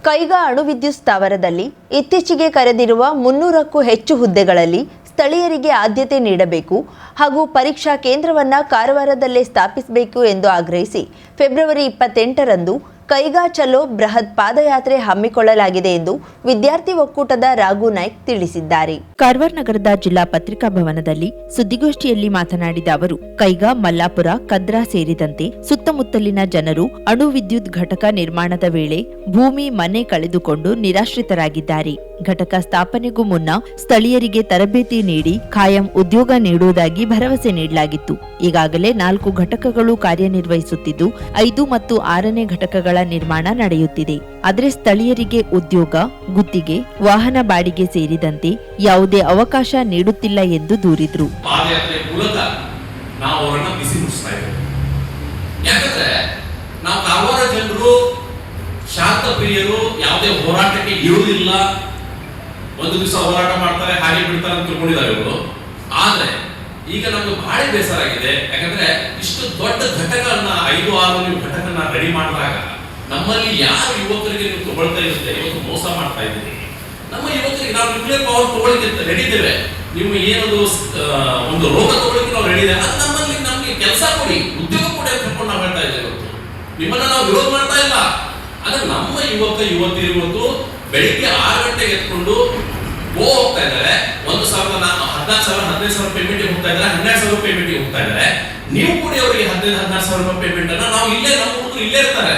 ಕೈಗಾ ಅಣುವಿದ್ಯುತ್ ಸ್ಥಾವರದಲ್ಲಿ ಇತ್ತೀಚೆಗೆ ಕರೆದಿರುವ 300ಕ್ಕೂ ಹೆಚ್ಚು ಹುದ್ದೆಗಳಲ್ಲಿ ಸ್ಥಳೀಯರಿಗೆ ಆದ್ಯತೆ ನೀಡಬೇಕು ಹಾಗೂ ಪರೀಕ್ಷಾ ಕೇಂದ್ರವನ್ನು ಕಾರವಾರದಲ್ಲೇ ಸ್ಥಾಪಿಸಬೇಕು ಎಂದು ಆಗ್ರಹಿಸಿ ಫೆಬ್ರವರಿ 28ರಂದು ಕೈಗಾ ಚಲೋ ಬೃಹತ್ ಪಾದಯಾತ್ರೆ ಹಮ್ಮಿಕೊಳ್ಳಲಾಗಿದೆ ಎಂದು ವಿದ್ಯಾರ್ಥಿ ಒಕ್ಕೂಟದ ರಾಘು ನಾಯ್ಕ್ ತಿಳಿಸಿದ್ದಾರೆ. ಕಾರವಾರ ನಗರದ ಜಿಲ್ಲಾ ಪತ್ರಿಕಾ ಭವನದಲ್ಲಿ ಸುದ್ದಿಗೋಷ್ಠಿಯಲ್ಲಿ ಮಾತನಾಡಿದ ಅವರು, ಕೈಗಾ, ಮಲ್ಲಾಪುರ, ಕದ್ರಾ ಸೇರಿದಂತೆ ಸುತ್ತಮುತ್ತಲಿನ ಜನರು ಅಣು ವಿದ್ಯುತ್ ಘಟಕ ನಿರ್ಮಾಣದ ವೇಳೆ ಭೂಮಿ, ಮನೆ ಕಳೆದುಕೊಂಡು ನಿರಾಶ್ರಿತರಾಗಿದ್ದಾರೆ. ಘಟಕ ಸ್ಥಾಪನೆಗೂ ಮುನ್ನ ಸ್ಥಳೀಯರಿಗೆ ತರಬೇತಿ ನೀಡಿ ಖಾಯಂ ಉದ್ಯೋಗ ನೀಡುವುದಾಗಿ ಭರವಸೆ ನೀಡಲಾಗಿತ್ತು. ಈಗಾಗಲೇ 4 ಘಟಕಗಳು ಕಾರ್ಯನಿರ್ವಹಿಸುತ್ತಿದ್ದು 5 ಮತ್ತು 6ನೇ ಘಟಕಗಳ ನಿರ್ಮಾಣ ನಡೆಯುತ್ತಿದೆ. ಆದರೆ ಸ್ಥಳೀಯರಿಗೆ ಉದ್ಯೋಗ, ಗುತ್ತಿಗೆ, ವಾಹನ ಬಾಡಿಗೆ ಸೇರಿದಂತೆ ಯಾವುದೇ ಅವಕಾಶ ನೀಡುತ್ತಿಲ್ಲ ಎಂದು ದೂರಿದ್ರು. ಶಾಂತ ಪ್ರಿಯರು, ಯಾವುದೇ ಹೋರಾಟಕ್ಕೆ ಇರುವುದಿಲ್ಲ, ಒಂದು ದಿವಸ ಹೋರಾಟ ಮಾಡ್ತಾರೆ ಹಾಗೆ ಬಿಡ್ತಾರೆ ಅಂತ ತಿಳ್ಕೊಂಡಿದ್ದಾರೆ ಇವರು. ಆದ್ರೆ ಈಗ ನಮ್ಗೆ ಬಹಳ ಬೇಸರ ಆಗಿದೆ. ಯಾಕಂದ್ರೆ ಇಷ್ಟು ದೊಡ್ಡ ಘಟಕಗಳನ್ನ 5-6 ಘಟಕನ ರೆಡಿ ಮಾಡಿದಾಗ ನಮ್ಮಲ್ಲಿ ಯಾರು ಯುವಕರಿಗೆ ನೀವು ತಗೊಳ್ತಾ ಇರುತ್ತೆ, ಇವತ್ತು ಮೋಸ ಮಾಡ್ತಾ ಇದ್ದೀರಿ. ನಮ್ಮ ಯುವಕರಿಗೆ ನಾವು ನ್ಯೂಕ್ಲಿಯರ್ ಪವರ್ ತಗೊಳ್ಳಿಕ್ಕೆ ರೆಡಿ ಇದ್ದೇವೆ, ನೀವು ಏನದು ಒಂದು ರೋಗ ತಗೊಳ್ಳಿಕ್ಕೆ ನಾವು ರೆಡಿ ಇದೆ, ನಮ್ಮಲ್ಲಿ ನಮ್ಗೆ ಕೆಲಸ ಕೊಡಿ, ಉದ್ಯೋಗ ಕೊಡಿ ಅಂತ ಹೇಳ್ಕೊಂಡು ನಾವು ಹೇಳ್ತಾ ಇದ್ದೇವೆ. ನಿಮ್ಮನ್ನ ನಾವು ವಿರೋಧ ಮಾಡ್ತಾ ಇಲ್ಲ. ಆದ್ರೆ ನಮ್ಮ ಯುವತಿಯರು ಇವತ್ತು ಬೆಳಿಗ್ಗೆ 6 ಗಂಟೆಗೆ ಎತ್ಕೊಂಡು ಹೋಗ್ತಾ ಇದ್ದಾರೆ. 1,000, 14,000, 15,000 ಪೇಮೆಂಟ್ ಹೋಗ್ತಾ ಇದ್ದಾರೆ, 12,000 ಪೇಮೆಂಟ್ ಹೋಗ್ತಾ ಇದ್ದಾರೆ. ನೀವು ಕೂಡ ಅವರಿಗೆ 15,000-16,000 ಪೇಮೆಂಟ್ ಅನ್ನ ನಾವು ಇಲ್ಲೇ ನಮ್ಮ ಹುಡುಗರು ಇಲ್ಲೇ ಇರ್ತಾರೆ.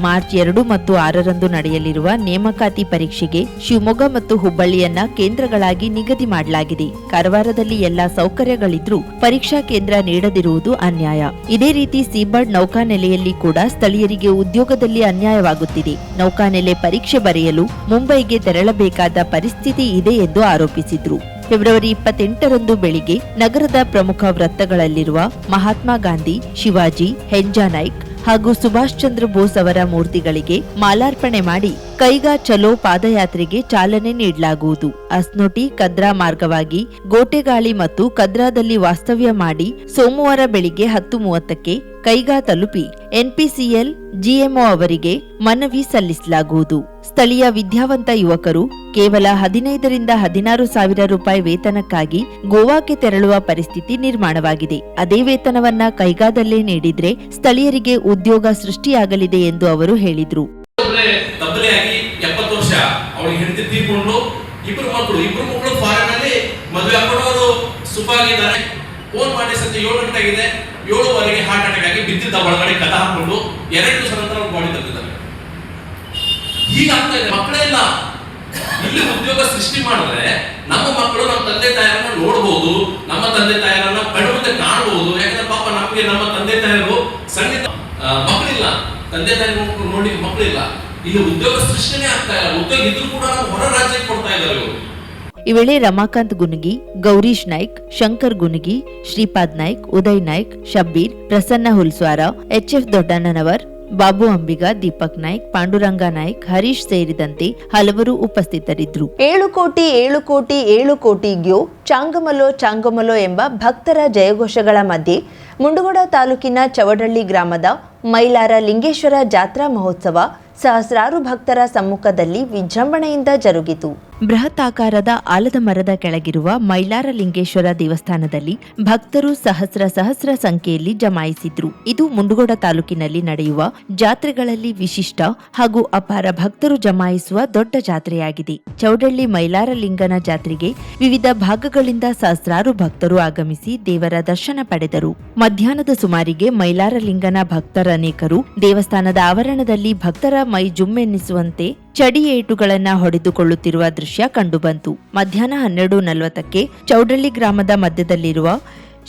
ಮಾರ್ಚ್ 2 ಮತ್ತು 6ರಂದು ನಡೆಯಲಿರುವ ನೇಮಕಾತಿ ಪರೀಕ್ಷೆಗೆ ಶಿವಮೊಗ್ಗ ಮತ್ತು ಹುಬ್ಬಳ್ಳಿಯನ್ನ ಕೇಂದ್ರಗಳಾಗಿ ನಿಗದಿ ಮಾಡಲಾಗಿದೆ. ಕಾರವಾರದಲ್ಲಿ ಎಲ್ಲಾ ಸೌಕರ್ಯಗಳಿದ್ರೂ ಪರೀಕ್ಷಾ ಕೇಂದ್ರ ನೀಡದಿರುವುದು ಅನ್ಯಾಯ. ಇದೇ ರೀತಿ ಸೀಬರ್ಡ್ ನೌಕಾನೆಲೆಯಲ್ಲಿ ಕೂಡ ಸ್ಥಳೀಯರಿಗೆ ಉದ್ಯೋಗದಲ್ಲಿ ಅನ್ಯಾಯವಾಗುತ್ತಿದೆ. ನೌಕಾನೆಲೆ ಪರೀಕ್ಷೆ ಬರೆಯಲು ಮುಂಬೈಗೆ ತೆರಳಬೇಕಾದ ಪರಿಸ್ಥಿತಿ ಇದೆ ಎಂದು ಆರೋಪಿಸಿದ್ರು. ಫೆಬ್ರವರಿ 28ರಂದು ಬೆಳಿಗ್ಗೆ ನಗರದ ಪ್ರಮುಖ ವೃತ್ತಗಳಲ್ಲಿರುವ ಮಹಾತ್ಮ ಗಾಂಧಿ, ಶಿವಾಜಿ, ಹೆಂಜಾ ನಾಯ್ಕ್ ಹಾಗೂ ಸುಭಾಷ್ ಚಂದ್ರ ಬೋಸ್ ಅವರ ಮೂರ್ತಿಗಳಿಗೆ ಮಾಲಾರ್ಪಣೆ ಮಾಡಿ ಕೈಗಾ ಚಲೋ ಪಾದಯಾತ್ರೆಗೆ ಚಾಲನೆ ನೀಡಲಾಗುವುದು. ಅಸ್ನೋಟಿ, ಕದ್ರಾ ಮಾರ್ಗವಾಗಿ ಗೋಟೆಗಾಳಿ ಮತ್ತು ಕದ್ರಾದಲ್ಲಿ ವಾಸ್ತವ್ಯ ಮಾಡಿ ಸೋಮವಾರ ಬೆಳಿಗ್ಗೆ 10:30ಕ್ಕೆ ಕೈಗಾ ತಲುಪಿ ಎನ್ಪಿಸಿಎಲ್ ಜಿಎಂಒ ಅವರಿಗೆ ಮನವಿ ಸಲ್ಲಿಸಲಾಗುವುದು. ಸ್ಥಳೀಯ ವಿದ್ಯಾವಂತ ಯುವಕರು ಕೇವಲ 15ರಿಂದ 16,000 ರೂಪಾಯಿ ವೇತನಕ್ಕಾಗಿ ಗೋವಾಕ್ಕೆ ತೆರಳುವ ಪರಿಸ್ಥಿತಿ ನಿರ್ಮಾಣವಾಗಿದೆ. ಅದೇ ವೇತನವನ್ನ ಕೈಗಾದಲ್ಲೇ ನೀಡಿದ್ರೆ ಸ್ಥಳೀಯರಿಗೆ ಉದ್ಯೋಗ ಸೃಷ್ಟಿಯಾಗಲಿದೆ ಎಂದು ಅವರು ಹೇಳಿದ್ರು. 70 ವರ್ಷ ಅವರಿಗೆ ಹೆಂಡತಿ ತೀರ್ಕೊಂಡು ಇಬ್ಬರು ಮಕ್ಕಳು ಫಾರಿನ್ ಅಲ್ಲಿ ಮದುವೆ ಹಾಕೊಂಡವರು ಸುಖವಾಗಿದ್ದಾರೆ. ಫೋನ್ ಮಾಡಿ ಸಂಜೆ 7 ಗಂಟೆ ಆಗಿದೆ, 7:15ಗೆ ಹಾರ್ಟ್ ಅಟ್ಯಾಕ್ ಆಗಿ ಬಿದ್ದಿದ್ದ ಒಳಗಡೆ ಕದ ಹಾಕೊಂಡು 2 ದಿವಸ ನಂತರ ಬಾಡಿ ತೆಗೆದಿದ್ದಾರೆ. ಹೀಗಾಗ್ತಾ ಇದೆ. ಮಕ್ಕಳೇ ಇಲ್ಲ. ಇಲ್ಲಿ ಉದ್ಯೋಗ ಸೃಷ್ಟಿ ಮಾಡಿದ್ರೆ ನಮ್ಮ ಮಕ್ಕಳು ನಮ್ಮ ತಂದೆ ತಾಯಿಯರನ್ನ ನೋಡಬಹುದು, ನಮ್ಮ ತಂದೆ ತಾಯಿಯರನ್ನ ಕಣ್ಣುಮುಂದೆ ಕಾಣಬಹುದು. ಯಾಕಂದ್ರೆ ಪಾಪ ನಮಗೆ ನಮ್ಮ ತಂದೆ ತಾಯಿಯರು ಸಣ್ಣ ಮಕ್ಕಳಿಲ್ಲ, ತಂದೆ ತಾಯಿ ನೋಡಿ ಮಕ್ಕಳಿಲ್ಲ. ಇಲ್ಲಿ ಉದ್ಯೋಗ ಸೃಷ್ಟಿನೇ ಆಗ್ತಾ ಇಲ್ಲ. ಉದ್ಯೋಗ ಇದ್ರೂ ಕೂಡ ನಾವು ಹೊರ ರಾಜ್ಯಕ್ಕೆ ಕೊಡ್ತಾ ಇದ್ದಾರೆ ಇವರು. ಈ ವೇಳೆ ರಮಾಕಾಂತ್ ಗುನಗಿ, ಗೌರೀಶ್ ನಾಯ್ಕ್, ಶಂಕರ್ ಗುನಗಿ, ಶ್ರೀಪಾದ್ ನಾಯ್ಕ್, ಉದಯ್ ನಾಯ್ಕ್, ಶಬ್ಬೀರ್, ಪ್ರಸನ್ನ ಹುಲ್ಸ್ವಾರ, ಎಚ್ಎಫ್ ದೊಡ್ಡಣ್ಣನವರ್, ಬಾಬು ಅಂಬಿಗ, ದೀಪಕ್ ನಾಯ್ಕ್, ಪಾಂಡುರಂಗ ನಾಯ್ಕ್, ಹರೀಶ್ ಸೇರಿದಂತೆ ಹಲವರು ಉಪಸ್ಥಿತರಿದ್ದರು. 7 ಕೋಟಿ 7 ಕೋಟಿ 7 ಕೋಟಿಗ್ಯೋ ಚಾಂಗಮಲೋ ಚಾಂಗಮಲೋ ಎಂಬ ಭಕ್ತರ ಜಯಘೋಷಗಳ ಮಧ್ಯೆ ಮುಂಡಗೋಡ ತಾಲೂಕಿನ ಚವಡಳ್ಳಿ ಗ್ರಾಮದ ಮೈಲಾರ ಲಿಂಗೇಶ್ವರ ಜಾತ್ರಾ ಮಹೋತ್ಸವ ಸಹಸ್ರಾರು ಭಕ್ತರ ಸಮ್ಮುಖದಲ್ಲಿ ವಿಜೃಂಭಣೆಯಿಂದ ಜರುಗಿತು. ಬೃಹತ್ ಆಕಾರದ ಆಲದ ಮರದ ಕೆಳಗಿರುವ ಮೈಲಾರ ಲಿಂಗೇಶ್ವರ ದೇವಸ್ಥಾನದಲ್ಲಿ ಭಕ್ತರು ಸಹಸ್ರ ಸಂಖ್ಯೆಯಲ್ಲಿ ಜಮಾಯಿಸಿದ್ರು. ಇದು ಮುಂಡಗೋಡ ತಾಲೂಕಿನಲ್ಲಿ ನಡೆಯುವ ಜಾತ್ರೆಗಳಲ್ಲಿ ವಿಶಿಷ್ಟ ಹಾಗೂ ಅಪಾರ ಭಕ್ತರು ಜಮಾಯಿಸುವ ದೊಡ್ಡ ಜಾತ್ರೆಯಾಗಿದೆ. ಚೌಡಳ್ಳಿ ಮೈಲಾರ ಲಿಂಗನ ಜಾತ್ರೆಗೆ ವಿವಿಧ ಭಾಗಗಳಿಂದ ಸಹಸ್ರಾರು ಭಕ್ತರು ಆಗಮಿಸಿ ದೇವರ ದರ್ಶನ ಪಡೆದರು. ಮಧ್ಯಾಹ್ನದ ಸುಮಾರಿಗೆ ಮೈಲಾರ ಲಿಂಗನ ಭಕ್ತರನೇಕರು ದೇವಸ್ಥಾನದ ಆವರಣದಲ್ಲಿ ಭಕ್ತರ ಮೈ ಜುಮ್ಮೆನ್ನಿಸುವಂತೆ ಚಡಿ ಏಟುಗಳನ್ನ ಹೊಡೆದುಕೊಳ್ಳುತ್ತಿರುವ ದೃಶ್ಯ ಕಂಡುಬಂತು. ಮಧ್ಯಾಹ್ನ 12:40ಕ್ಕೆ ಚೌಡಳ್ಳಿ ಗ್ರಾಮದ ಮಧ್ಯದಲ್ಲಿರುವ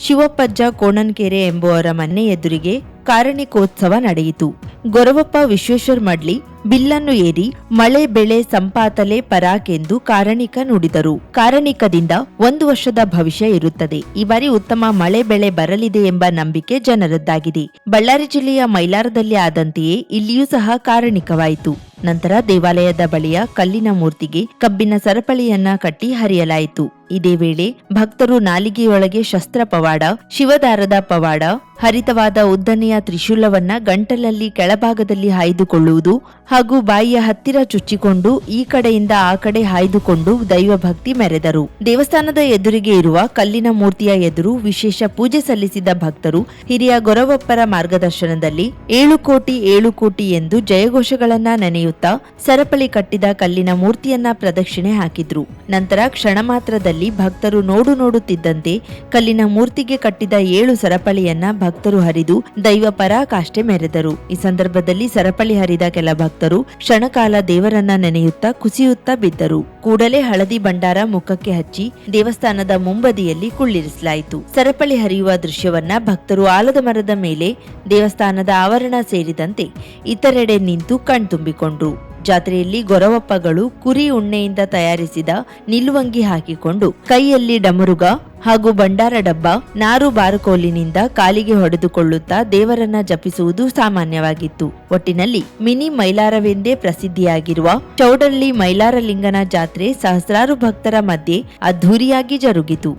ಶಿವಪ್ಪಜ್ಜ ಕೋಣನ್ಕೆರೆ ಎಂಬುವರ ಮನೆ ಎದುರಿಗೆ ಕಾರಣಿಕೋತ್ಸವ ನಡೆಯಿತು. ಗೊರವಪ್ಪ ವಿಶ್ವೇಶ್ವರ ಮಡ್ಲಿ ಬಿಲ್ಲನ್ನು ಏರಿ ಮಳೆ ಬೆಳೆ ಸಂಪಾತಲೆ ಪರಾಕೆಂದು ಕಾರಣಿಕ ನುಡಿದರು. ಕಾರಣಿಕದಿಂದ 1 ವರ್ಷದ ಭವಿಷ್ಯ ಇರುತ್ತದೆ. ಈ ಬಾರಿ ಉತ್ತಮ ಮಳೆ ಬೆಳೆ ಬರಲಿದೆ ಎಂಬ ನಂಬಿಕೆ ಜನರದ್ದಾಗಿದೆ. ಬಳ್ಳಾರಿ ಜಿಲ್ಲೆಯ ಮೈಲಾರದಲ್ಲಿ ಆದಂತೆಯೇ ಇಲ್ಲಿಯೂ ಸಹ ಕಾರಣಿಕವಾಯಿತು. ನಂತರ ದೇವಾಲಯದ ಬಳಿಯ ಕಲ್ಲಿನ ಮೂರ್ತಿಗೆ ಕಬ್ಬಿನ ಸರಪಳಿಯನ್ನ ಕಟ್ಟಿ ಹರಿಯಲಾಯಿತು. ಇದೇ ವೇಳೆ ಭಕ್ತರು ನಾಲಿಗೆಯೊಳಗೆ ಶಸ್ತ್ರ ಪವಾಡ, ಶಿವದಾರದ ಪವಾಡ, ಹರಿತವಾದ ಉದ್ದನೆಯ ತ್ರಿಶೂಲವನ್ನ ಗಂಟಲಲ್ಲಿ ಕೆಳಭಾಗದಲ್ಲಿ ಹಾಯ್ದುಕೊಳ್ಳುವುದು ಹಾಗೂ ಬಾಯಿಯ ಹತ್ತಿರ ಚುಚ್ಚಿಕೊಂಡು ಈ ಕಡೆಯಿಂದ ಆ ಕಡೆ ಹಾಯ್ದುಕೊಂಡು ದೈವಭಕ್ತಿ ಮೆರೆದರು. ದೇವಸ್ಥಾನದ ಎದುರಿಗೆ ಇರುವ ಕಲ್ಲಿನ ಮೂರ್ತಿಯ ಎದುರು ವಿಶೇಷ ಪೂಜೆ ಸಲ್ಲಿಸಿದ ಭಕ್ತರು ಹಿರಿಯ ಗೊರವಪ್ಪರ ಮಾರ್ಗದರ್ಶನದಲ್ಲಿ 7 ಕೋಟಿ 7 ಕೋಟಿ ಎಂದು ಜಯಘೋಷಗಳನ್ನ ನೆನೆಯುತ್ತಾ ಸರಪಳಿ ಕಟ್ಟಿದ ಕಲ್ಲಿನ ಮೂರ್ತಿಯನ್ನ ಪ್ರದಕ್ಷಿಣೆ ಹಾಕಿದ್ರು. ನಂತರ ಕ್ಷಣ ಮಾತ್ರದಲ್ಲಿ ಭಕ್ತರು ನೋಡುತ್ತಿದ್ದಂತೆ ಕಲ್ಲಿನ ಮೂರ್ತಿಗೆ ಕಟ್ಟಿದ 7 ಸರಪಳಿಯನ್ನ ಭಕ್ತರು ಹರಿದು ದೈವ ಪರಾಕಾಷ್ಠೆ ಮೆರೆದರು. ಈ ಸಂದರ್ಭದಲ್ಲಿ ಸರಪಳಿ ಹರಿದ ಕೆಲ ಭಕ್ತರು ಕ್ಷಣಕಾಲ ದೇವರನ್ನ ನೆನೆಯುತ್ತಾ ಕುಸಿಯುತ್ತಾ ಬಿದ್ದರು. ಕೂಡಲೇ ಹಳದಿ ಭಂಡಾರ ಮುಖಕ್ಕೆ ಹಚ್ಚಿ ದೇವಸ್ಥಾನದ ಮುಂಬದಿಯಲ್ಲಿ ಕುಳ್ಳಿರಿಸಲಾಯಿತು. ಸರಪಳಿ ಹರಿಯುವ ದೃಶ್ಯವನ್ನ ಭಕ್ತರು ಆಲದ ಮರದ ಮೇಲೆ, ದೇವಸ್ಥಾನದ ಆವರಣ ಸೇರಿದಂತೆ ಇತರೆಡೆ ನಿಂತು ಕಣ್ತುಂಬಿಕೊಂಡ್ರು. ಜಾತ್ರೆಯಲ್ಲಿ ಗೊರವಪ್ಪಗಳು ಕುರಿ ಉಣ್ಣೆಯಿಂದ ತಯಾರಿಸಿದ ನಿಲುವಂಗಿ ಹಾಕಿಕೊಂಡು ಕೈಯಲ್ಲಿ ಡಮರುಗ ಹಾಗೂ ಭಂಡಾರ ಡಬ್ಬ, ನಾರು ಬಾರಕೋಲಿನಿಂದ ಕಾಲಿಗೆ ಹೊಡೆದುಕೊಳ್ಳುತ್ತಾ ದೇವರನ್ನ ಜಪಿಸುವುದು ಸಾಮಾನ್ಯವಾಗಿತ್ತು. ಒಟ್ಟಿನಲ್ಲಿ ಮಿನಿ ಮೈಲಾರವೆಂದೇ ಪ್ರಸಿದ್ಧಿಯಾಗಿರುವ ಚೌಡಳ್ಳಿ ಮೈಲಾರಲಿಂಗನ ಜಾತ್ರೆ ಸಹಸ್ರಾರು ಭಕ್ತರ ಮಧ್ಯೆ ಅದ್ಧೂರಿಯಾಗಿ ಜರುಗಿತು.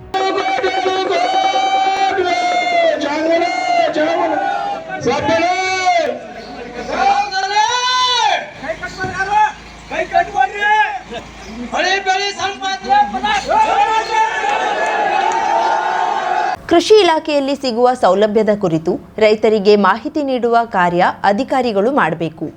ಕೃಷಿ ಇಲಾಖೆಯಲ್ಲಿ ಸಿಗುವ ಸೌಲಭ್ಯದ ಕುರಿತು ರೈತರಿಗೆ ಮಾಹಿತಿ ನೀಡುವ ಕಾರ್ಯ ಅಧಿಕಾರಿಗಳು ಮಾಡಬೇಕು.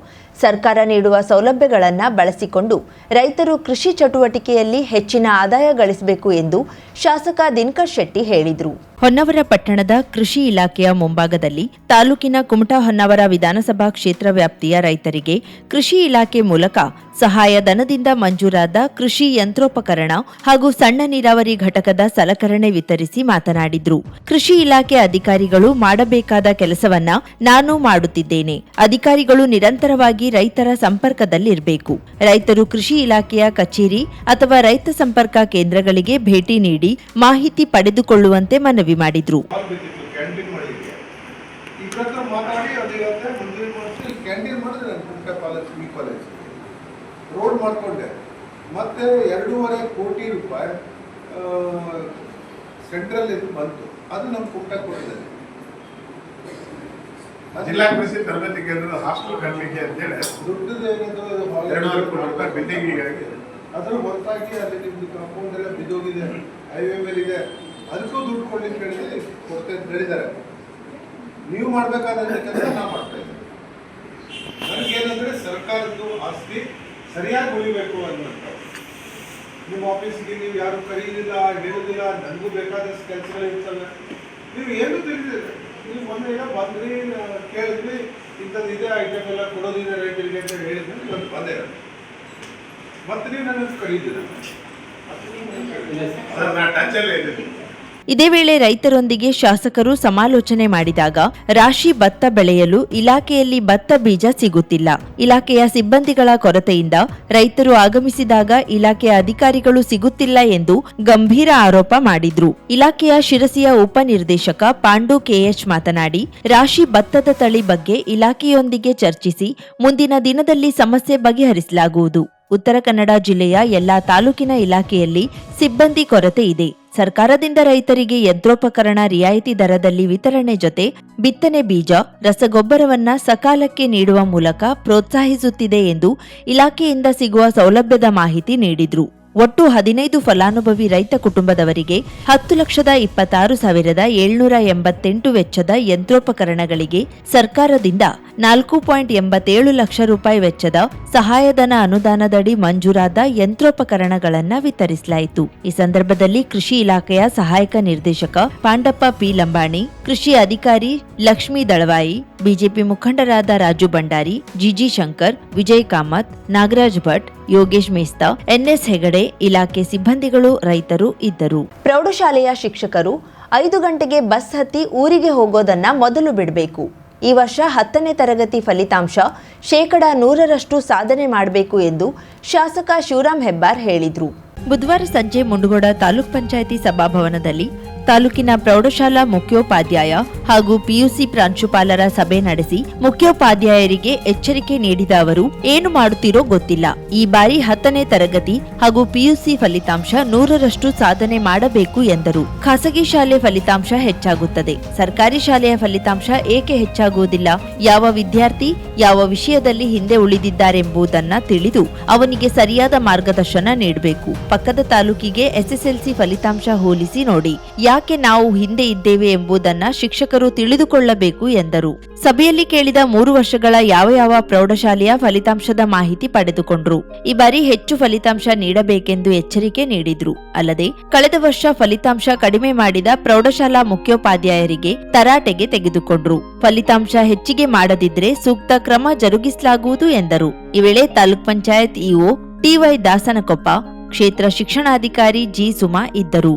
ಸರ್ಕಾರ ನೀಡುವ ಸೌಲಭ್ಯಗಳನ್ನು ಬಳಸಿಕೊಂಡು ರೈತರು ಕೃಷಿ ಚಟುವಟಿಕೆಯಲ್ಲಿ ಹೆಚ್ಚಿನ ಆದಾಯ ಗಳಿಸಬೇಕು ಎಂದು ಶಾಸಕ ದಿನಕರ್ ಶೆಟ್ಟಿ ಹೇಳಿದರು. ಹೊನ್ನವರ ಪಟ್ಟಣದ ಕೃಷಿ ಇಲಾಖೆಯ ಮುಂಭಾಗದಲ್ಲಿ ತಾಲೂಕಿನ ಕುಮಟಾ ಹೊನ್ನವರ ವಿಧಾನಸಭಾ ಕ್ಷೇತ್ರ ವ್ಯಾಪ್ತಿಯ ರೈತರಿಗೆ ಕೃಷಿ ಇಲಾಖೆ ಮೂಲಕ ಸಹಾಯಧನದಿಂದ ಮಂಜೂರಾದ ಕೃಷಿ ಯಂತ್ರೋಪಕರಣ ಹಾಗೂ ಸಣ್ಣ ನೀರಾವರಿ ಘಟಕದ ಸಲಕರಣೆ ವಿತರಿಸಿ ಮಾತನಾಡಿದ್ರು. ಕೃಷಿ ಇಲಾಖೆ ಅಧಿಕಾರಿಗಳು ಮಾಡಬೇಕಾದ ಕೆಲಸವನ್ನ ನಾನು ಮಾಡುತ್ತಿದ್ದೇನೆ. ಅಧಿಕಾರಿಗಳು ನಿರಂತರವಾಗಿ ರೈತರ ಸಂಪರ್ಕದಲ್ಲಿರಬೇಕು. ರೈತರು ಕೃಷಿ ಇಲಾಖೆಯ ಕಚೇರಿ ಅಥವಾ ರೈತ ಸಂಪರ್ಕ ಕೇಂದ್ರಗಳಿಗೆ ಭೇಟಿ ನೀಡಿ ಮಾಹಿತಿ ಪಡೆದುಕೊಳ್ಳುವಂತೆ ಮನವಿ ಮಾಡಿದ್ರು. ರೋಡ್ ಮಾಡ್ಕೊಂಡೆ ಮತ್ತೆ 2.5 ಕೋಟಿ ರೂಪಾಯಿ ಸೆಂಟ್ರಲ್ ಇದು ಬಂತು. ಅದು ನಮ್ಮ ಕುಮಟಾ ಕೊಟ್ಟಿದ್ದಾರೆ. ಜಿಲ್ಲಾ ಕೃಷಿ ತರಬೇತಿ ಕೇಂದ್ರದ ಹಾಸ್ಟೆಲ್ ಕಟ್ಟಲಿಕ್ಕೆ ಅಂತೇಳಿ ದುಡ್ಡದು ಏನದು 2.5 ಕೋಟಿ ರೂಪಾಯಿ ಬಿಲ್ಡಿಂಗಿಗಾಗಿ ಅದ್ರ ಹೊರತಾಗಿ ಅಲ್ಲಿ ನಿಮ್ದು ಕಾಂಪೌಂಡ್ ಎಲ್ಲ ಬಿದ್ದೋಗಿದೆ, ಹೈವೇ ಮೇಲಿದೆ, ಅದಕ್ಕೂ ದುಡ್ಡು ಕೊಡ್ಲಿಕ್ಕೆ ಹೇಳಿದ್ರೆ ಕೊಡ್ತೇವೆ ಅಂತ ಹೇಳಿದ್ದಾರೆ. ನೀವು ಮಾಡಬೇಕಾದ ಕೆಲಸ ನಾವು ಮಾಡ್ತಾ ಇದ್ದೀವಿ. ನನಗೇನಂದ್ರೆ ಸರ್ಕಾರದ್ದು ಆಸ್ತಿ ಸರಿಯಾಗಿ ಉಳಿಬೇಕು ಅನ್ನೋಂಥ. ನಿಮ್ಮ ಆಫೀಸ್ಗೆ ನೀವು ಯಾರು ಕರೀಲಿಲ್ಲ, ಹೇಳೋದಿಲ್ಲ, ನನಗೂ ಬೇಕಾದಷ್ಟು ಕೆಲಸಗಳು ಇರ್ತವೆ. ನೀವು ಏನು ತಿಳಿದಿಲ್ಲ, ನೀವು ಮೊನ್ನೆ ಬಂದ್ರಿ, ಕೇಳಿದ್ವಿ, ಇಂಥದ್ದು ಇದೆ ಐಟಮ್ ಎಲ್ಲ ಕೊಡೋದಿದೆ ರೈತರಿಗೆ ಅಂತ ಹೇಳಿದ್ರೆ ಇವತ್ತು ಬಂದೇ ಮತ್ತೆ ನೀವು ನನಗೆ ಕರೀದಿಲ್ಲ. ಟಚಲ್ಲೇ ಇದ್ದೀನಿ. ಇದೇ ವೇಳೆ ರೈತರೊಂದಿಗೆ ಶಾಸಕರು ಸಮಾಲೋಚನೆ ಮಾಡಿದಾಗ ರಾಶಿ ಭತ್ತ ಬೆಳೆಯಲು ಇಲಾಖೆಯಲ್ಲಿ ಭತ್ತ ಬೀಜ ಸಿಗುತ್ತಿಲ್ಲ. ಇಲಾಖೆಯ ಸಿಬ್ಬಂದಿಗಳ ಕೊರತೆಯಿಂದ ರೈತರು ಆಗಮಿಸಿದಾಗ ಇಲಾಖೆಯ ಅಧಿಕಾರಿಗಳು ಸಿಗುತ್ತಿಲ್ಲ ಎಂದು ಗಂಭೀರ ಆರೋಪ ಮಾಡಿದ್ರು. ಇಲಾಖೆಯ ಶಿರಸಿಯ ಉಪನಿರ್ದೇಶಕ ಪಾಂಡು ಕೆಎಚ್ ಮಾತನಾಡಿ, ರಾಶಿ ಭತ್ತದ ತಳಿ ಬಗ್ಗೆ ಇಲಾಖೆಯೊಂದಿಗೆ ಚರ್ಚಿಸಿ ಮುಂದಿನ ದಿನದಲ್ಲಿ ಸಮಸ್ಯೆ ಬಗೆಹರಿಸಲಾಗುವುದು. ಉತ್ತರ ಕನ್ನಡ ಜಿಲ್ಲೆಯ ಎಲ್ಲಾ ತಾಲೂಕಿನ ಇಲಾಖೆಯಲ್ಲಿ ಸಿಬ್ಬಂದಿ ಕೊರತೆ ಇದೆ. ಸರ್ಕಾರದಿಂದ ರೈತರಿಗೆ ಯಂತ್ರೋಪಕರಣ ರಿಯಾಯಿತಿ ದರದಲ್ಲಿ ವಿತರಣೆ ಜೊತೆ ಬಿತ್ತನೆ ಬೀಜ, ರಸಗೊಬ್ಬರವನ್ನ ಸಕಾಲಕ್ಕೆ ನೀಡುವ ಮೂಲಕ ಪ್ರೋತ್ಸಾಹಿಸುತ್ತಿದೆ ಎಂದು ಇಲಾಖೆಯಿಂದ ಸಿಗುವ ಸೌಲಭ್ಯದ ಮಾಹಿತಿ ನೀಡಿದ್ರು. ಒಟ್ಟು 15 ಫಲಾನುಭವಿ ರೈತ ಕುಟುಂಬದವರಿಗೆ 10,26,788 ವೆಚ್ಚದ ಯಂತ್ರೋಪಕರಣಗಳಿಗೆ ಸರ್ಕಾರದಿಂದ 4.87 ಲಕ್ಷ ರೂಪಾಯಿ ವೆಚ್ಚದ ಸಹಾಯಧನ ಅನುದಾನದಡಿ ಮಂಜೂರಾದ ಯಂತ್ರೋಪಕರಣಗಳನ್ನು ವಿತರಿಸಲಾಯಿತು. ಈ ಸಂದರ್ಭದಲ್ಲಿ ಕೃಷಿ ಇಲಾಖೆಯ ಸಹಾಯಕ ನಿರ್ದೇಶಕ ಪಾಂಡಪ್ಪ ಪಿ ಲಂಬಾಣಿ, ಕೃಷಿ ಅಧಿಕಾರಿ ಲಕ್ಷ್ಮೀ ದಳವಾಯಿ, ಬಿಜೆಪಿ ಮುಖಂಡರಾದ ರಾಜು ಭಂಡಾರಿ, ಜಿಜಿ ಶಂಕರ್, ವಿಜಯ್ ಕಾಮತ್, ನಾಗರಾಜ್ ಭಟ್, ಯೋಗೇಶ್ ಮೇಸ್ತಾ, ಎನ್ಎಸ್ ಹೆಗಡೆ, ಇಲಾಖೆ ಸಿಬ್ಬಂದಿಗಳು, ರೈತರು ಇದ್ದರು. ಪ್ರೌಢಶಾಲೆಯ ಶಿಕ್ಷಕರು 5 ಗಂಟೆಗೆ ಬಸ್ ಹತ್ತಿ ಊರಿಗೆ ಹೋಗೋದನ್ನ ಮೊದಲು ಬಿಡಬೇಕು. ಈ ವರ್ಷ 10ನೇ ತರಗತಿ ಫಲಿತಾಂಶ 100% ಸಾಧನೆ ಮಾಡಬೇಕು ಎಂದು ಶಾಸಕ ಶಿವರಾಮ್ ಹೆಬ್ಬಾರ್ ಹೇಳಿದರು. ಬುಧವಾರ ಸಂಜೆ ಮುಂಡಗೋಡ ತಾಲೂಕ್ ಪಂಚಾಯಿತಿ ಸಭಾಭವನದಲ್ಲಿ ತಾಲೂಕಿನ ಪ್ರೌಢಶಾಲಾ ಮುಖ್ಯೋಪಾಧ್ಯಾಯ ಹಾಗೂ ಪಿಯುಸಿ ಪ್ರಾಂಶುಪಾಲರ ಸಭೆ ನಡೆಸಿ ಮುಖ್ಯೋಪಾಧ್ಯಾಯರಿಗೆ ಎಚ್ಚರಿಕೆ ನೀಡಿದ ಅವರು ಏನು ಮಾಡುತ್ತೀರೋ ಗೊತ್ತಿಲ್ಲ. ಈ ಬಾರಿ 10ನೇ ತರಗತಿ ಹಾಗೂ ಪಿಯುಸಿ ಫಲಿತಾಂಶ 100ರಷ್ಟು ಸಾಧನೆ ಮಾಡಬೇಕು ಎಂದರು. ಖಾಸಗಿ ಶಾಲೆ ಫಲಿತಾಂಶ ಹೆಚ್ಚಾಗುತ್ತದೆ, ಸರ್ಕಾರಿ ಶಾಲೆಯ ಫಲಿತಾಂಶ ಏಕೆ ಹೆಚ್ಚಾಗುವುದಿಲ್ಲ? ಯಾವ ವಿದ್ಯಾರ್ಥಿ ಯಾವ ವಿಷಯದಲ್ಲಿ ಹಿಂದೆ ಉಳಿದಿದ್ದಾರೆಂಬುದನ್ನ ತಿಳಿದು ಅವನಿಗೆ ಸರಿಯಾದ ಮಾರ್ಗದರ್ಶನ ನೀಡಬೇಕು. ಪಕ್ಕದ ತಾಲೂಕಿಗೆ ಎಸ್ಎಸ್ಎಲ್ಸಿ ಫಲಿತಾಂಶ ಹೋಲಿಸಿ ನೋಡಿ, ಯಾಕೆ ನಾವು ಹಿಂದೆ ಇದ್ದೇವೆ ಎಂಬುದನ್ನ ಶಿಕ್ಷಕರು ತಿಳಿದುಕೊಳ್ಳಬೇಕು ಎಂದರು. ಸಭೆಯಲ್ಲಿ ಕೇಳಿದ 3 ವರ್ಷಗಳ ಯಾವ ಪ್ರೌಢಶಾಲೆಯ ಫಲಿತಾಂಶದ ಮಾಹಿತಿ ಪಡೆದುಕೊಂಡ್ರು. ಈ ಬಾರಿ ಹೆಚ್ಚು ಫಲಿತಾಂಶ ನೀಡಬೇಕೆಂದು ಎಚ್ಚರಿಕೆ ನೀಡಿದ್ರು. ಅಲ್ಲದೆ ಕಳೆದ ವರ್ಷ ಫಲಿತಾಂಶ ಕಡಿಮೆ ಮಾಡಿದ ಪ್ರೌಢಶಾಲಾ ಮುಖ್ಯೋಪಾಧ್ಯಾಯರಿಗೆ ತರಾಟೆಗೆ ತೆಗೆದುಕೊಂಡ್ರು. ಫಲಿತಾಂಶ ಹೆಚ್ಚಿಗೆ ಮಾಡದಿದ್ರೆ ಸೂಕ್ತ ಕ್ರಮ ಜರುಗಿಸಲಾಗುವುದು ಎಂದರು. ಈ ವೇಳೆ ತಾಲೂಕ್ ಪಂಚಾಯತ್ ಇಒ ಟಿವೈ ದಾಸನಕೊಪ್ಪ, ಕ್ಷೇತ್ರ ಶಿಕ್ಷಣಾಧಿಕಾರಿ ಜಿ ಸುಮಾ ಇದ್ದರು.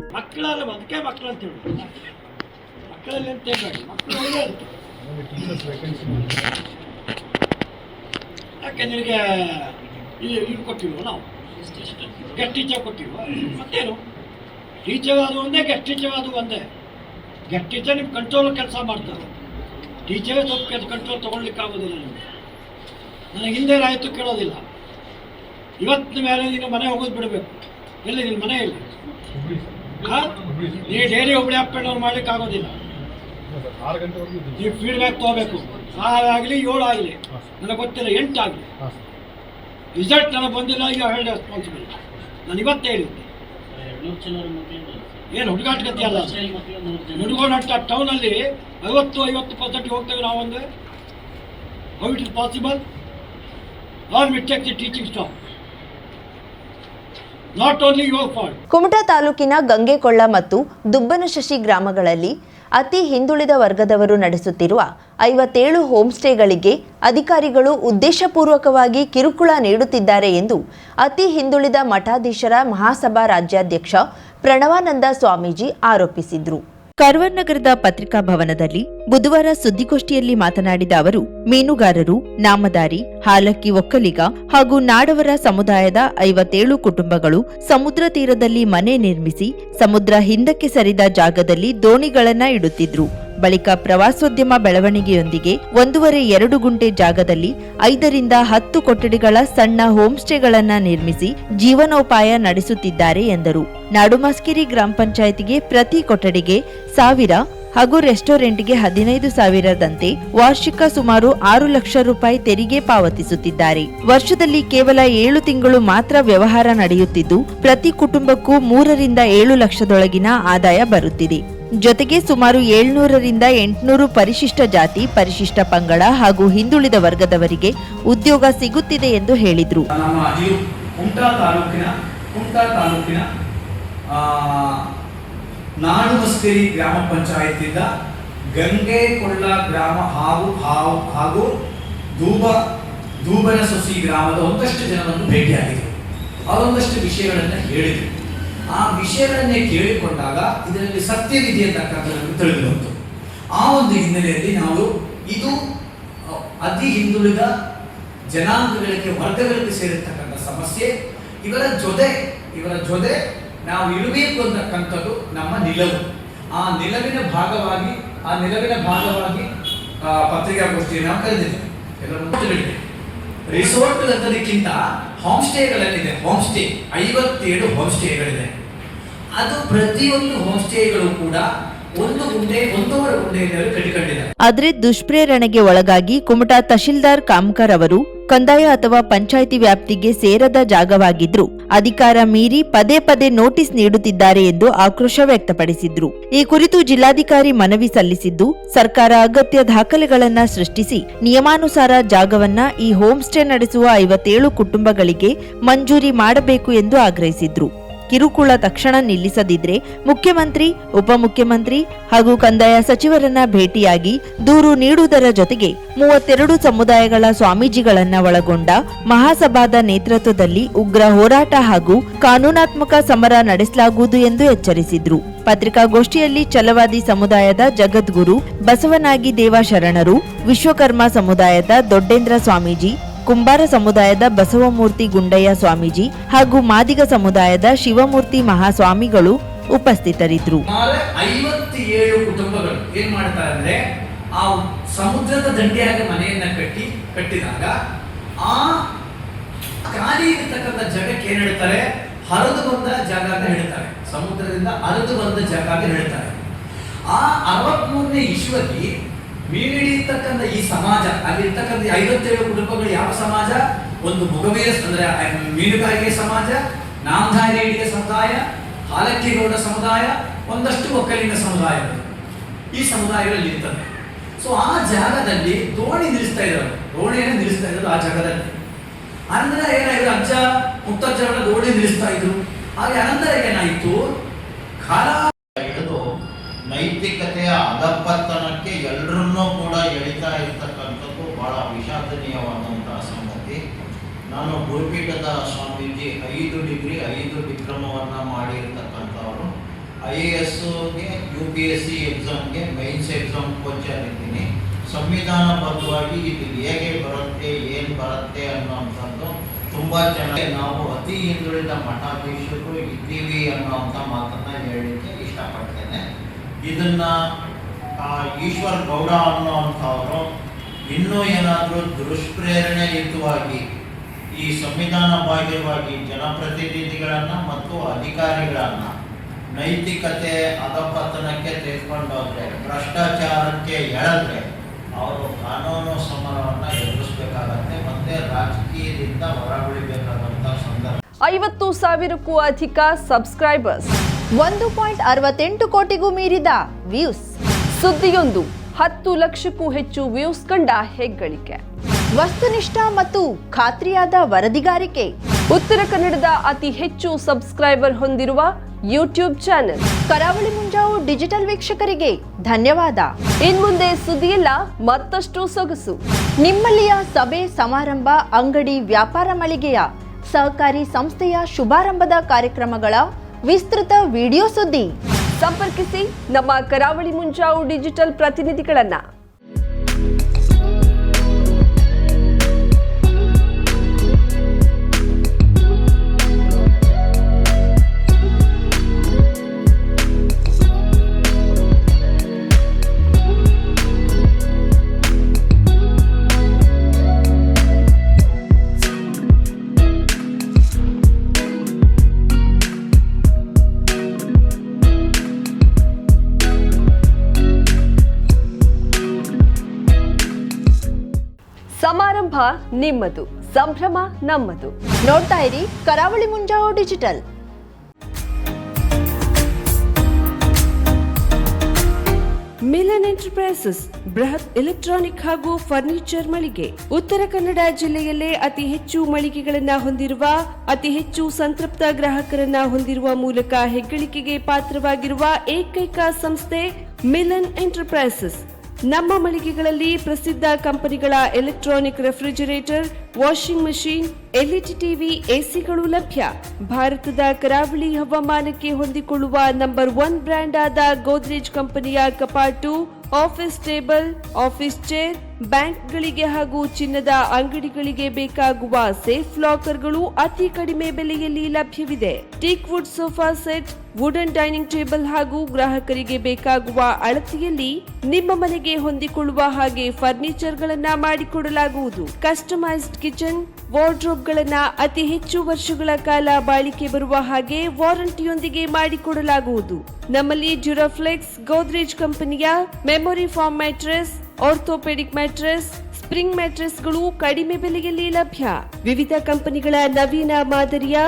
ನಿನಗೆ ಇದು ಕೊಟ್ಟಿಲ್ವ, ನಾವು ಗೆಸ್ಟ್ ಟೀಚರ್ ಕೊಟ್ಟಿಲ್ವ? ಮತ್ತೇನು, ಟೀಚರ್ ಅದು ಒಂದೇ, ಗೆಸ್ಟ್ ಟೀಚರ್ ಅದು ಒಂದೇ. ಗೆಸ್ಟ್ ಟೀಚರ್ ನಿಮ್ಮ ಕಂಟ್ರೋಲ್ ಕೆಲಸ ಮಾಡ್ತಾರೆ, ಟೀಚರೇ ಸ್ವಲ್ಪ ಕಂಟ್ರೋಲ್ ತೊಗೊಳ್ಲಿಕ್ಕೆ ಆಗೋದಿಲ್ಲ. ನಿಮಗೆ ನನಗೆ ಹಿಂದೆ ಆಯಿತು ಕೇಳೋದಿಲ್ಲ. ಇವತ್ತಿನ ಮೇಲೆ ನೀನು ಮನೆ ಹೋಗೋದು ಬಿಡಬೇಕು. ಎಲ್ಲಿ ನಿನ್ನ ಮನೆ ಇಲ್ಲ? ನೀವು ಡೈಲಿ ಒಬ್ಬಳೆ ಅಪ್ಪಣ್ಣವ್ರು ಮಾಡ್ಲಿಕ್ಕೆ ಆಗೋದಿಲ್ಲ. ನೀವು ಫೀಡ್ಬ್ಯಾಕ್ ತೊಗೋಬೇಕು. 6 ಆಗಲಿ 7 ಆಗಲಿ, ನನಗೆ ಗೊತ್ತಿಲ್ಲ 8 ಆಗಲಿ, ರಿಸಲ್ಟ್ ನನಗೆ ಬಂದಿಲ್ಲ, ಈಗ ಹೇಳಿ ರೆಸ್ಪಾನ್ಸಿಬಿಲಿಟಿ. ನಾನು ಇವತ್ತೇ ಹೇಳಿದ್ದೆ. ಏನು ಹುಡುಗಾಟಗತಿ ಅಲ್ಲ, ಹುಡುಗೋಣಂಟ ಟೌನಲ್ಲಿ 50% ಹೋಗ್ತೇವೆ ನಾವೊಂದು. How it is possible? Are we take the teaching staff? Not only your fault. Kumta ತಾಲೂಕಿನ ಗಂಗೆಕೊಳ್ಳ ಮತ್ತು ದುಬ್ಬನಶಶಿ ಗ್ರಾಮಗಳಲ್ಲಿ ಅತಿ ಹಿಂದುಳಿದ ವರ್ಗದವರು ನಡೆಸುತ್ತಿರುವ 57 ಹೋಮ್ ಸ್ಟೇಗಳಿಗೆ ಅಧಿಕಾರಿಗಳು ಉದ್ದೇಶಪೂರ್ವಕವಾಗಿ ಕಿರುಕುಳ ನೀಡುತ್ತಿದ್ದಾರೆ ಎಂದು ಅತಿ ಹಿಂದುಳಿದ ಮಠಾಧೀಶರ ಮಹಾಸಭಾ ರಾಜ್ಯಾಧ್ಯಕ್ಷ ಪ್ರಣವಾನಂದ ಸ್ವಾಮೀಜಿ ಆರೋಪಿಸಿದರು. ಕಾರವಾರ ನಗರದ ಪತ್ರಿಕಾ ಭವನದಲ್ಲಿ ಬುಧವಾರ ಸುದ್ದಿಗೋಷ್ಠಿಯಲ್ಲಿ ಮಾತನಾಡಿದ ಅವರು, ಮೀನುಗಾರರು, ನಾಮದಾರಿ, ಹಾಲಕ್ಕಿ ಒಕ್ಕಲಿಗ ಹಾಗೂ ನಾಡವರ ಸಮುದಾಯದ 57 ಕುಟುಂಬಗಳು ಸಮುದ್ರ ತೀರದಲ್ಲಿ ಮನೆ ನಿರ್ಮಿಸಿ ಸಮುದ್ರ ಹಿಂದಕ್ಕೆ ಸರಿದ ಜಾಗದಲ್ಲಿ ದೋಣಿಗಳನ್ನ ಇಡುತ್ತಿದ್ರು. ಬಳಿಕ ಪ್ರವಾಸೋದ್ಯಮ ಬೆಳವಣಿಗೆಯೊಂದಿಗೆ 1.5-2 ಗುಂಟೆ ಜಾಗದಲ್ಲಿ 5ರಿಂದ 10 ಕೊಠಡಿಗಳ ಸಣ್ಣ ಹೋಮ್ ಸ್ಟೇಗಳನ್ನ ನಿರ್ಮಿಸಿ ಜೀವನೋಪಾಯ ನಡೆಸುತ್ತಿದ್ದಾರೆ ಎಂದರು. ನಾಡುಮಸ್ಕಿರಿ ಗ್ರಾಮ ಪಂಚಾಯಿತಿಗೆ ಪ್ರತಿ ಕೊಠಡಿಗೆ 1000 ಹಾಗೂ ರೆಸ್ಟೋರೆಂಟ್ಗೆ 15,000ದಂತೆ ವಾರ್ಷಿಕ ಸುಮಾರು 6 ಲಕ್ಷ ರೂಪಾಯಿ ತೆರಿಗೆ ಪಾವತಿಸುತ್ತಿದ್ದಾರೆ. ವರ್ಷದಲ್ಲಿ ಕೇವಲ 7 ತಿಂಗಳು ಮಾತ್ರ ವ್ಯವಹಾರ ನಡೆಯುತ್ತಿದ್ದು ಪ್ರತಿ ಕುಟುಂಬಕ್ಕೂ 3ರಿಂದ 7 ಲಕ್ಷದೊಳಗಿನ ಆದಾಯ ಬರುತ್ತಿದೆ. ಜೊತೆಗೆ ಸುಮಾರು 700ರಿಂದ 800 ಪರಿಶಿಷ್ಟ ಜಾತಿ, ಪರಿಶಿಷ್ಟ ಪಂಗಡ ಹಾಗೂ ಹಿಂದುಳಿದ ವರ್ಗದವರಿಗೆ ಉದ್ಯೋಗ ಸಿಗುತ್ತಿದೆ ಎಂದು ಹೇಳಿದರು. ಕುಮಟಾ ತಾಲೂಕಿನ ನಾಡುಮಸ್ಕೇರಿ ಗ್ರಾಮ ಪಂಚಾಯತಿಂದ ಗಂಗೆಕೊಳ್ಳ ಗ್ರಾಮ ಹಾಗೂ ದೂಬನಸೊಸಿ ಗ್ರಾಮದ ಒಂದಷ್ಟು ಜನರನ್ನು ಭೇಟಿಯಾಗಿದ್ದರು. ಅವರೊಂದಷ್ಟು ವಿಷಯಗಳನ್ನು ಹೇಳಿದರು. ಆ ವಿಷಯಗಳನ್ನೇ ಕೇಳಿಕೊಂಡಾಗ ಇದರಲ್ಲಿ ಸತ್ಯವಿದೆ ಅಂತಕ್ಕಂಥದ್ದು ತಿಳಿದು ಬಂತು. ಆ ಒಂದು ಹಿನ್ನೆಲೆಯಲ್ಲಿ ನಾವು ಇದು ಅತಿ ಹಿಂದುಳಿದ ಜನಾಂಗಗಳಿಗೆ, ವರ್ಗಗಳಿಗೆ ಸೇರಿರ್ತಕ್ಕಂಥ ಸಮಸ್ಯೆ, ಇವರ ಜೊತೆ ನಾವು ಇರಬೇಕು ಅಂತಕ್ಕಂಥದ್ದು ನಮ್ಮ ನಿಲುವು. ಆ ನಿಲುವಿನ ಭಾಗವಾಗಿ ಪತ್ರಿಕಾಗೋಷ್ಠಿಯನ್ನು ನಾವು ಕರೆದಿದ್ದೇವೆ. ಎಲ್ಲರೂ ತಿಳಿದಿದೆ. ರಿಸೋರ್ಟ್ ಅನ್ನೋದಕ್ಕಿಂತ ಹೋಮ್ ಸ್ಟೇಗಳಲ್ಲಿದೆ. ಹೋಮ್ ಸ್ಟೇ 57 ಹೋಮ್ ಸ್ಟೇಗಳಿದೆ. ಅದು ಪ್ರತಿಯೊಂದು ಹೋಮ್ ಸ್ಟೇಗಳು ಕೂಡ 1 ಗುಂಟೆ 1.5 ಗುಂಟೆಯಲ್ಲಿ ಕಟ್ಟಿಕೊಂಡಿದ್ದಾರೆ. ಆದರೆ ದುಷ್ಪ್ರೇರಣೆಗೆ ಒಳಗಾಗಿ ಕುಮಟಾ ತಹಶೀಲ್ದಾರ್ ಕಾಮ್ಕರ್ ಅವರು ಕಂದಾಯ ಅಥವಾ ಪಂಚಾಯಿತಿ ವ್ಯಾಪ್ತಿಗೆ ಸೇರದ ಜಾಗವಾಗಿದ್ರು ಅಧಿಕಾರ ಮೀರಿ ಪದೇ ನೋಟಿಸ್ ನೀಡುತ್ತಿದ್ದಾರೆ ಎಂದು ಆಕ್ರೋಶ ವ್ಯಕ್ತಪಡಿಸಿದ್ರು. ಈ ಕುರಿತು ಜಿಲ್ಲಾಧಿಕಾರಿ ಮನವಿ ಸಲ್ಲಿಸಿದ್ದು, ಸರ್ಕಾರ ಅಗತ್ಯ ದಾಖಲೆಗಳನ್ನ ಸೃಷ್ಟಿಸಿ ನಿಯಮಾನುಸಾರ ಜಾಗವನ್ನ ಈ ಹೋಮ್ ಸ್ಟೇ ನಡೆಸುವ 57 ಕುಟುಂಬಗಳಿಗೆ ಮಂಜೂರಿ ಮಾಡಬೇಕು ಎಂದು ಆಗ್ರಹಿಸಿದ್ರು. ಕಿರುಕುಳ ತಕ್ಷಣ ನಿಲ್ಲಿಸದಿದ್ರೆ ಮುಖ್ಯಮಂತ್ರಿ, ಉಪಮುಖ್ಯಮಂತ್ರಿ ಹಾಗೂ ಕಂದಾಯ ಸಚಿವರನ್ನ ಭೇಟಿಯಾಗಿ ದೂರು ನೀಡುವುದರ ಜೊತೆಗೆ 32 ಸಮುದಾಯಗಳ ಸ್ವಾಮೀಜಿಗಳನ್ನ ಒಳಗೊಂಡ ಮಹಾಸಭಾದ ನೇತೃತ್ವದಲ್ಲಿ ಉಗ್ರ ಹೋರಾಟ ಹಾಗೂ ಕಾನೂನಾತ್ಮಕ ಸಮರ ನಡೆಸಲಾಗುವುದು ಎಂದು ಎಚ್ಚರಿಸಿದ್ರು. ಪತ್ರಿಕಾಗೋಷ್ಠಿಯಲ್ಲಿ ಛಲವಾದಿ ಸಮುದಾಯದ ಜಗದ್ಗುರು ಬಸವನಾಗಿ ದೇವ ಶರಣರು, ವಿಶ್ವಕರ್ಮ ಸಮುದಾಯದ ದೊಡ್ಡೇಂದ್ರ ಸ್ವಾಮೀಜಿ, ಕುಂಬಾರ ಸಮುದಾಯದ ಬಸವಮೂರ್ತಿ ಗುಂಡಯ್ಯ ಸ್ವಾಮೀಜಿ ಹಾಗೂ ಮಾದಿಗ ಸಮುದಾಯದ ಶಿವಮೂರ್ತಿ ಮಹಾಸ್ವಾಮಿಗಳು ಉಪಸ್ಥಿತರಿದ್ದರು. 57 ಕುಟುಂಬಗಳು ಏನ್ ಮಾಡ್ತಾರೆ ಅಂದ್ರೆ, ಆ ಸಮುದ್ರದ ದಂಡೆಯಾಗ ಮನೆಯನ್ನ ಕಟ್ಟಿದಾಗ ಆ ಖಾಲಿ ಇರತಕ್ಕಂಥ ಜಾಗಕ್ಕೆ ಏನ್ ಹೇಳ್ತಾರೆ, ಹರಿದು ಬಂದ ಜಾಗ ಅಂತ ಹೇಳ್ತಾರೆ. ಸಮುದ್ರದಿಂದ ಹರಿದು ಬಂದ ಜಾಗ ಅಂತ ಹೇಳ್ತಾರೆ. ಆ 63ನೇ ಇಶ್ವಲ್ಲಿ ಮೀನಿಡಿರ್ತಕ್ಕಂಥ ಈ ಸಮಾಜ, ಅಲ್ಲಿರ್ತಕ್ಕಂಥ 57 ಕುಟುಂಬಗಳು ಯಾವ ಸಮಾಜ? ಒಂದು ಮುಗವೀರ ಅಂದ್ರೆ ಮೀನುಗಾರಿಕೆ ಸಮಾಜ, ನಾಮಧಾರಿಗಳಿಗೆ ಸಮುದಾಯ, ಹಾಲಕ್ಕಿಗೌಡ ಸಮುದಾಯ, ಒಂದಷ್ಟು ಒಕ್ಕಲಿಗ ಸಮುದಾಯಗಳು ಈ ಸಮುದಾಯಗಳಲ್ಲಿ ಇರ್ತದೆ. ಸೊ ಆ ಜಾಗದಲ್ಲಿ ದೋಣಿಯನ್ನು ನಿಲ್ಲಿಸ್ತಾ ಇದ್ರು ಆ ಜಾಗದಲ್ಲಿ. ಅನಂತರ ಏನಾಯ್ತು, ಅಜ್ಜ ಮುತ್ತಜ್ಜಗಳ ದೋಣಿ ನಿಲ್ಲಿಸ್ತಾ ಇದ್ರು. ಹಾಗೆ ಅನಂತರ ಏನಾಯಿತು, ಕಾಲ ಹಿಡಿದು ನೈತಿಕತೆಯ ಅಧಪತನಕ್ಕೆ ಎಲ್ಲರನ್ನೂ ಕೂಡ ಎಳಿತಾ ಇರ್ತಕ್ಕಂಥದ್ದು ಬಹಳ ವಿಷಾದನೀಯವಾದಂತಹ ಸಂಗತಿ. ನಾನು ಗುರುಪೀಠದ ಸ್ವಾಮೀಜಿ 5 ಡಿಗ್ರಿ 5 ಡಿಪ್ಲೊಮವನ್ನು ಮಾಡಿರ್ತಕ್ಕಂಥವರು. IASಗೆ UPSC ಎಕ್ಸಾಮ್ಗೆ ಮೈನ್ಸ್ ಎಕ್ಸಾಮ್ ಕೋಚ್ ಆಗಿದ್ದೀನಿ. ಸಂವಿಧಾನಬದ್ಧವಾಗಿ ಇದು ಹೇಗೆ ಬರುತ್ತೆ, ಏನು ಬರುತ್ತೆ ಅನ್ನೋಂಥದ್ದು ತುಂಬ ಚೆನ್ನಾಗಿ ನಾವು ಅತಿ ಹಿಂದುಳಿದ ಮಠಾಧೀಶರು ಇದ್ದೀವಿ ಅನ್ನೋಂಥ ಮಾತನ್ನು ಹೇಳಲಿಕ್ಕೆ ಇಷ್ಟಪಡ್ತೇನೆ. ಇದನ್ನು ಈಶ್ವರ್ ಗೌಡ ಅನ್ನೋಂಥವರು ಇನ್ನೂ ಏನಾದರೂ ದುಷ್ಪ್ರೇರಣೆಯುತವಾಗಿ ಈ ಸಂವಿಧಾನ ಬಾಹ್ಯವಾಗಿ ಜನಪ್ರತಿನಿಧಿಗಳನ್ನು ಮತ್ತು ಅಧಿಕಾರಿಗಳನ್ನು ನೈತಿಕತೆ ಅಧಪತನಕ್ಕೆ ತೆಗೆದುಕೊಂಡೋದ್ರೆ, ಭ್ರಷ್ಟಾಚಾರಕ್ಕೆ ಎಳೆದ್ರೆ ಅವರು ಕಾನೂನು ಸಮರವನ್ನು ಎದುರಿಸಬೇಕಾಗತ್ತೆ, ಮತ್ತೆ ರಾಜಕೀಯದಿಂದ ಹೊರಗುಳಿಬೇಕಾದಂಥ ಸಂದರ್ಭ. 50,000ಕ್ಕೂ ಅಧಿಕ ಸಬ್ಸ್ಕ್ರೈಬರ್ಸ್, 1.68 ಕೋಟಿಗೂ ಮೀರಿದ ವ್ಯೂಸ್, ಸುದ್ದಿಯೊಂದು 10 ಲಕ್ಷಕ್ಕೂ ಹೆಚ್ಚು ವ್ಯೂಸ್ ಕಂಡ ಹೆಗ್ಗಳಿಕೆ, ವಸ್ತುನಿಷ್ಠ ಮತ್ತು ಖಾತ್ರಿಯಾದ ವರದಿಗಾರಿಕೆ, ಉತ್ತರ ಕನ್ನಡದ ಅತಿ ಹೆಚ್ಚು ಸಬ್ಸ್ಕ್ರೈಬರ್ ಹೊಂದಿರುವ ಯೂಟ್ಯೂಬ್ ಚಾನೆಲ್. ಕರಾವಳಿ ಮುಂಜಾವು ಡಿಜಿಟಲ್ ವೀಕ್ಷಕರಿಗೆ ಧನ್ಯವಾದ. ಇನ್ಮುಂದೆ ಸುದ್ದಿಯೆಲ್ಲ ಮತ್ತಷ್ಟು ಸೊಗಸು. ನಿಮ್ಮಲ್ಲಿಯ ಸಭೆ ಸಮಾರಂಭ, ಅಂಗಡಿ ವ್ಯಾಪಾರ ಮಳಿಗೆಯ ಸಹಕಾರಿ ಸಂಸ್ಥೆಯ ಶುಭಾರಂಭದ ಕಾರ್ಯಕ್ರಮಗಳ ವಿಸ್ತೃತ ವಿಡಿಯೋ ಸುದ್ದಿ. ಸಂಪರ್ಕಿಸಿ ನಮ್ಮ ಕರಾವಳಿ ಮುಂಜಾವು ಡಿಜಿಟಲ್ ಪ್ರತಿನಿಧಿಗಳನ್ನ. ಸಮಾರಂಭ ನಿಮ್ಮದು, ಸಂಭ್ರಮ ನಮ್ಮದು. ನೋಡ್ತಾ ಇರಿ ಕರಾವಳಿ ಮುಂಜಾವು ಡಿಜಿಟಲ್. ಮಿಲನ್ ಎಂಟರ್ಪ್ರೈಸಸ್ ಬೃಹತ್ ಎಲೆಕ್ಟ್ರಾನಿಕ್ ಹಾಗೂ ಫರ್ನಿಚರ್ ಮಳಿಗೆ. ಉತ್ತರ ಕನ್ನಡ ಜಿಲ್ಲೆಯಲ್ಲೇ ಅತಿ ಹೆಚ್ಚು ಮಳಿಗೆಗಳನ್ನ ಹೊಂದಿರುವ, ಅತಿ ಹೆಚ್ಚು ಸಂತೃಪ್ತ ಗ್ರಾಹಕರನ್ನ ಹೊಂದಿರುವ ಮೂಲಕ ಹೆಗ್ಗಳಿಕೆಗೆ ಪಾತ್ರವಾಗಿರುವ ಏಕೈಕ ಸಂಸ್ಥೆ ಮಿಲನ್ ಎಂಟರ್ಪ್ರೈಸಸ್. ನಮ್ಮ ಮಳಿಗೆಗಳಲ್ಲಿ ಪ್ರಸಿದ್ಧ ಕಂಪನಿಗಳ electronic refrigerator, washing machine, LED TV, ಎಸಿಗಳು ಲಭ್ಯ. ಭಾರತದ ಕರಾವಳಿ ಹವಾಮಾನಕ್ಕೆ ಹೊಂದಿಕೊಳ್ಳುವ ನಂಬರ್ 1 ಬ್ರ್ಯಾಂಡ್ ಆದ ಗೋದ್ರೇಜ್ ಕಂಪನಿಯ ಕಪಾಟು, ಆಫೀಸ್ ಟೇಬಲ್, ಆಫೀಸ್ ಚೇರ್, ಬ್ಯಾಂಕ್ಗಳಿಗೆ ಹಾಗೂ ಚಿನ್ನದ ಅಂಗಡಿಗಳಿಗೆ ಬೇಕಾಗುವ ಸೇಫ್ ಲಾಕರ್ಗಳು ಅತಿ ಕಡಿಮೆ ಬೆಲೆಯಲ್ಲಿ ಲಭ್ಯವಿದೆ. Teak wood sofa set, wooden dining table ಹಾಗೂ ಗ್ರಾಹಕರಿಗೆ ಬೇಕಾಗುವ ಅಳತೆಯಲ್ಲಿ ನಿಮ್ಮ ಮನೆಗೆ ಹೊಂದಿಕೊಳ್ಳುವ ಹಾಗೆ ಫರ್ನಿಚರ್ ಗಳನ್ನ ಮಾಡಿಕೊಡಲಾಗುವುದು. ಕಸ್ಟಮೈಸ್ಡ್ ಕಿಚನ್, ವಾರ್ಡ್ರೋಬ್ ಗಳನ್ನ ಅತಿ ಹೆಚ್ಚು ವರ್ಷಗಳ ಕಾಲ ಬಾಳಿಕೆ ಬರುವ ಹಾಗೆ ವಾರಂಟಿಯೊಂದಿಗೆ ಮಾಡಿಕೊಡಲಾಗುವುದು. ನಮ್ಮಲ್ಲಿ ಡ್ಯೂರಾಫ್ಲೆಕ್ಸ್, ಗೋದ್ರೇಜ್ ಕಂಪನಿಯ memory foam mattress, orthopaedic mattress, spring ಮ್ಯಾಟ್ರೆಸ್ಗಳು ಕಡಿಮೆ ಬೆಲೆಯಲ್ಲಿ ಲಭ್ಯ. ವಿವಿಧ ಕಂಪನಿಗಳ ನವೀನ ಮಾದರಿಯ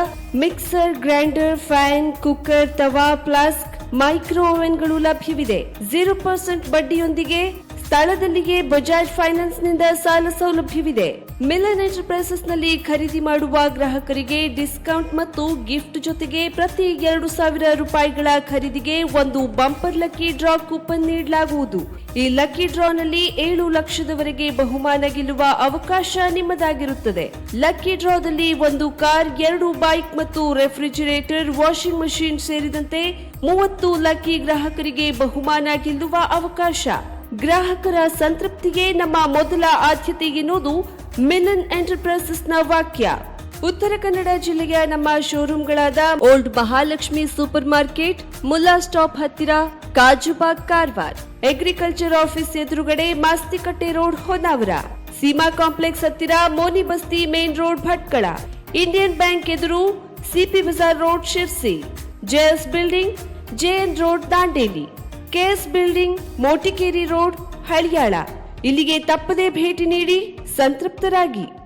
ಮಿಕ್ಸರ್, ಗ್ರೈಂಡರ್, ಫ್ಯಾನ್, ಕುಕ್ಕರ್, ತವಾ, ಫ್ಲಾಸ್ಕ್, ಮೈಕ್ರೋ ಓವೆನ್ಗಳು ಲಭ್ಯವಿದೆ. 0% ಬಡ್ಡಿಯೊಂದಿಗೆ ಸ್ಥಳದಲ್ಲಿಯೇ ಬಜಾಜ್ ಫೈನಾನ್ಸ್ ನಿಂದ ಸಾಲ ಸೌಲಭ್ಯವಿದೆ. ಮಿಲನ್ ಎಂಟರ್ಪ್ರೈಸಸ್ ನಲ್ಲಿ ಖರೀದಿ ಮಾಡುವ ಗ್ರಾಹಕರಿಗೆ ಡಿಸ್ಕೌಂಟ್ ಮತ್ತು ಗಿಫ್ಟ್ ಜೊತೆಗೆ ಪ್ರತಿ 2,000 ರೂಪಾಯಿಗಳ ಖರೀದಿಗೆ ಒಂದು ಬಂಪರ್ ಲಕ್ಕಿ ಡ್ರಾ ಕೂಪನ್ ನೀಡಲಾಗುವುದು. ಈ ಲಕ್ಕಿ ಡ್ರಾ ನಲ್ಲಿ 7 ಲಕ್ಷದವರೆಗೆ ಬಹುಮಾನ ಗೆಲ್ಲುವ ಅವಕಾಶ ನಿಮ್ಮದಾಗಿರುತ್ತದೆ. ಲಕ್ಕಿ ಡ್ರಾದಲ್ಲಿ 1 ಕಾರ್, 2 ಬೈಕ್ ಮತ್ತು ರೆಫ್ರಿಜರೇಟರ್, ವಾಷಿಂಗ್ ಮಷೀನ್ ಸೇರಿದಂತೆ 30 ಲಕ್ಕಿ ಗ್ರಾಹಕರಿಗೆ ಬಹುಮಾನ ಗೆಲ್ಲುವ ಅವಕಾಶ. ಗ್ರಾಹಕರ ಸಂತೃಪ್ತಿಗೆ ನಮ್ಮ ಮೊದಲ ಆದ್ಯತೆ ಎನ್ನುವುದು ಮಿಲನ್ ಎಂಟರ್ಪ್ರೈಸಸ್ನ ವಾಕ್ಯ. ಉತ್ತರ ಕನ್ನಡ ಜಿಲ್ಲೆಯ ನಮ್ಮ ಶೋರೂಮ್ಗಳಾದ old Mahalakshmi super market, Mulla stop ಹತ್ತಿರ, ಕಾಜುಬಾಗ್ ಕಾರವಾರ, ಅಗ್ರಿಕಲ್ಚರ್ ಆಫೀಸ್ ಎದುರುಗಡೆ, ಮಾಸ್ತಿಕಟ್ಟೆ ರೋಡ್ ಹೊನ್ನಾವರ, ಸೀಮಾ ಕಾಂಪ್ಲೆಕ್ಸ್ ಹತ್ತಿರ, Moni Basti main road Bhatkal, Indian bank ಎದುರು, CP Bazar road Sirsi, JS building, JN road Dandeli, KS building, Motikeri road Haliyal. ಇಲ್ಲಿಗೆ ತಪ್ಪದೇ ಭೇಟಿ ನೀಡಿ ಸಂತೃಪ್ತರಾಗಿ.